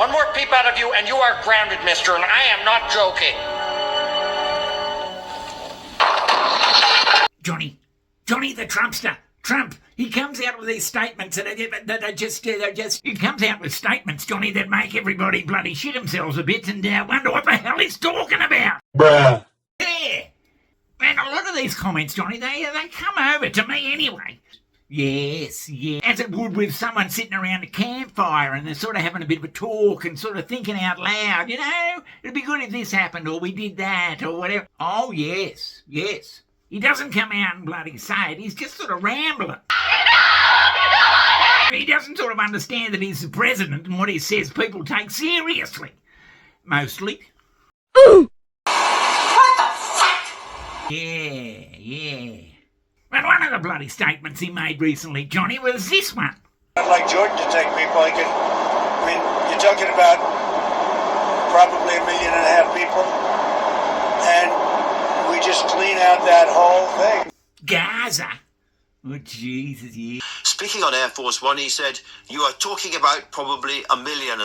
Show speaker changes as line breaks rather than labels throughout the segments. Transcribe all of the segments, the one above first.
One more peep out of you and you are grounded, mister, and I am not joking.
Johnny the Trumpster. Trump, he comes out with these statements he comes out with statements, Johnny, that make everybody bloody shit themselves a bit and wonder what the hell he's talking about.
Bruh.
Yeah. And a lot of these comments, Johnny, they come over to me anyway. Yes, as it would with someone sitting around a campfire and they're sort of having a bit of a talk and sort of thinking out loud, you know, it'd be good if this happened or we did that or whatever. Oh, yes. He doesn't come out and bloody say it, he's just sort of rambling. He doesn't sort of understand that he's the president and what he says people take seriously. Mostly.
Ooh.
Yeah. And one of the bloody statements he made recently, Johnny, was this one.
I'd like Jordan to take people. You're talking about probably 1.5 million people, and we just clean out that whole thing.
Gaza. Oh, Jesus, yeah.
Speaking on Air Force One, he said, "You are talking about probably 1.5 million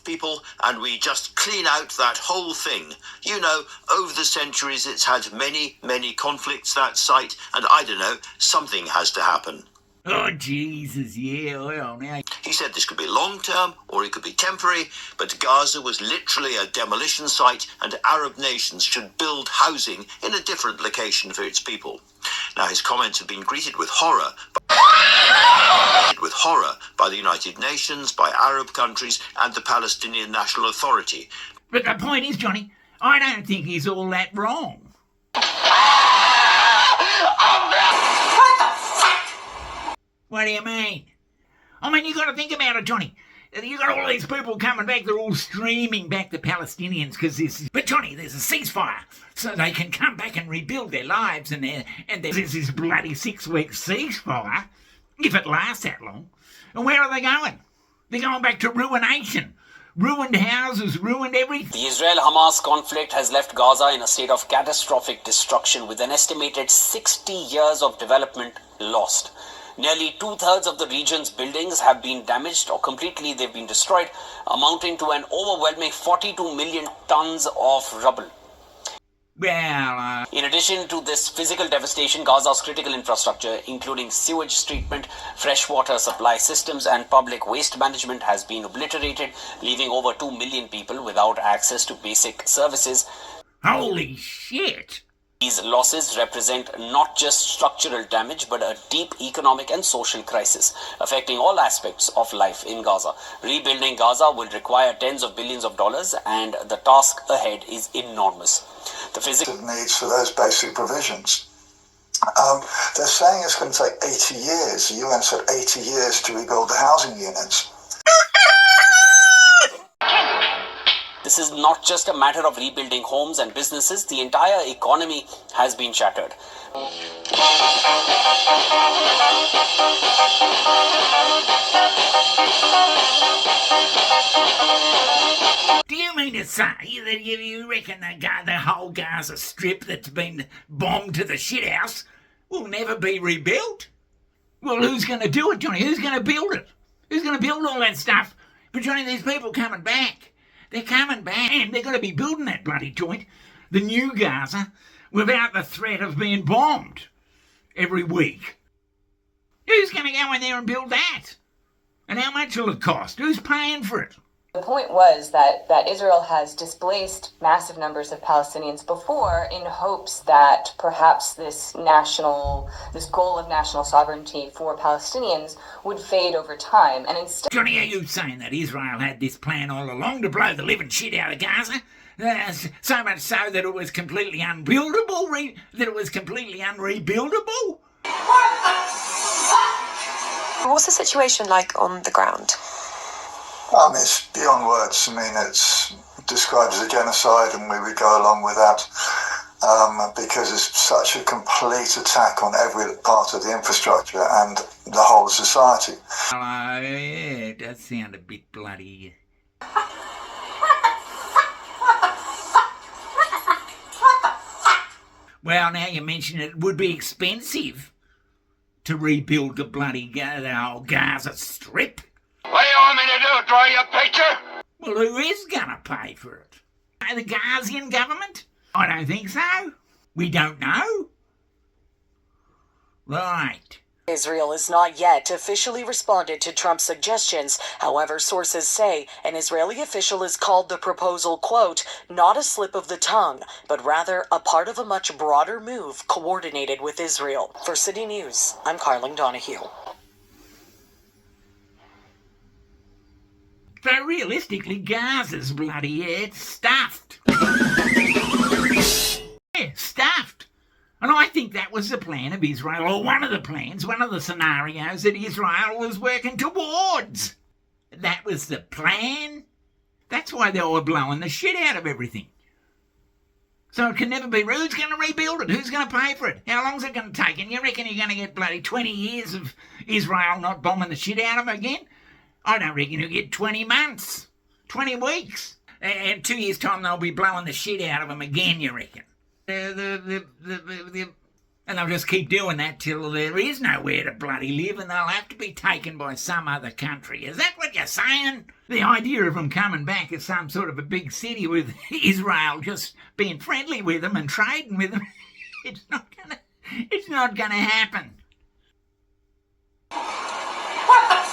people, and we just clean out that whole thing. You know, over the centuries, it's had many, many conflicts, that site, and I don't know, something has to happen."
Oh, Jesus, yeah, well, now...
He said this could be long-term, or it could be temporary, but Gaza was literally a demolition site, and Arab nations should build housing in a different location for its people. Now, his comments have been greeted with horror by the United Nations, by Arab countries, and the Palestinian National Authority.
But the point is, Johnny, I don't think he's all that wrong. What do you mean? I mean, you got to think about it, Johnny. You got all these people coming back, they're all streaming back the Palestinians because But Johnny, there's a ceasefire, so they can come back and rebuild their lives, and there's this bloody 6-week ceasefire, if it lasts that long. And where are they going? They're going back to ruination. Ruined houses, ruined everything.
The Israel-Hamas conflict has left Gaza in a state of catastrophic destruction, with an estimated 60 years of development lost. Nearly 2/3 of the region's buildings have been damaged or completely they've been destroyed, amounting to an overwhelming 42 million tons of rubble.
Well,
In addition to this physical devastation, Gaza's critical infrastructure, including sewage treatment, freshwater supply systems, and public waste management, has been obliterated, leaving over 2 million people without access to basic services.
Holy shit!
These losses represent not just structural damage, but a deep economic and social crisis, affecting all aspects of life in Gaza. Rebuilding Gaza will require tens of billions of dollars, and the task ahead is enormous. The physical
needs for those basic provisions. They're saying it's going to take 80 years. The UN said 80 years to rebuild the housing units.
This is not just a matter of rebuilding homes and businesses. The entire economy has been shattered.
Do you mean to say that you reckon the whole Gaza Strip that's been bombed to the shithouse will never be rebuilt? Well, who's going to do it, Johnny? Who's going to build it? Who's going to build all that stuff? But, Johnny, these people coming back. They're coming back, and they're going to be building that bloody joint, the new Gaza, without the threat of being bombed every week. Who's going to go in there and build that? And how much will it cost? Who's paying for it?
The point was that Israel has displaced massive numbers of Palestinians before in hopes that perhaps this goal of national sovereignty for Palestinians would fade over time. And instead,
Johnny, are you saying that Israel had this plan all along to blow the living shit out of Gaza? So much so that it was completely unbuildable? That it was completely unrebuildable?
What's the situation like on the ground?
It's beyond words. It's described as a genocide, and we would go along with that because it's such a complete attack on every part of the infrastructure and the whole of society.
Yeah, it does sound a bit bloody. Well, now you mention it would be expensive to rebuild the whole Gaza Strip.
What do you want me to do, draw you a picture?
Well, who is going to pay for it? The Gazian government? I don't think so. We don't know. Right.
Israel has not yet officially responded to Trump's suggestions. However, sources say an Israeli official has called the proposal, quote, not a slip of the tongue, but rather a part of a much broader move coordinated with Israel. For City News, I'm Carling Donahue.
So realistically, Gaza's bloody, it's stuffed. Yeah, stuffed. And I think that was the plan of Israel, or one of the plans, one of the scenarios that Israel was working towards. That was the plan. That's why they were blowing the shit out of everything. So it can never be, who's going to rebuild it? Who's going to pay for it? How long's it going to take? And you reckon you're going to get bloody 20 years of Israel not bombing the shit out of them again? I don't reckon you'll get 20 months, 20 weeks. And 2 years' time they'll be blowing the shit out of them again, you reckon? And they'll just keep doing that till there is nowhere to bloody live and they'll have to be taken by some other country. Is that what you're saying? The idea of them coming back as some sort of a big city with Israel just being friendly with them and trading with them, it's not gonna happen.
What the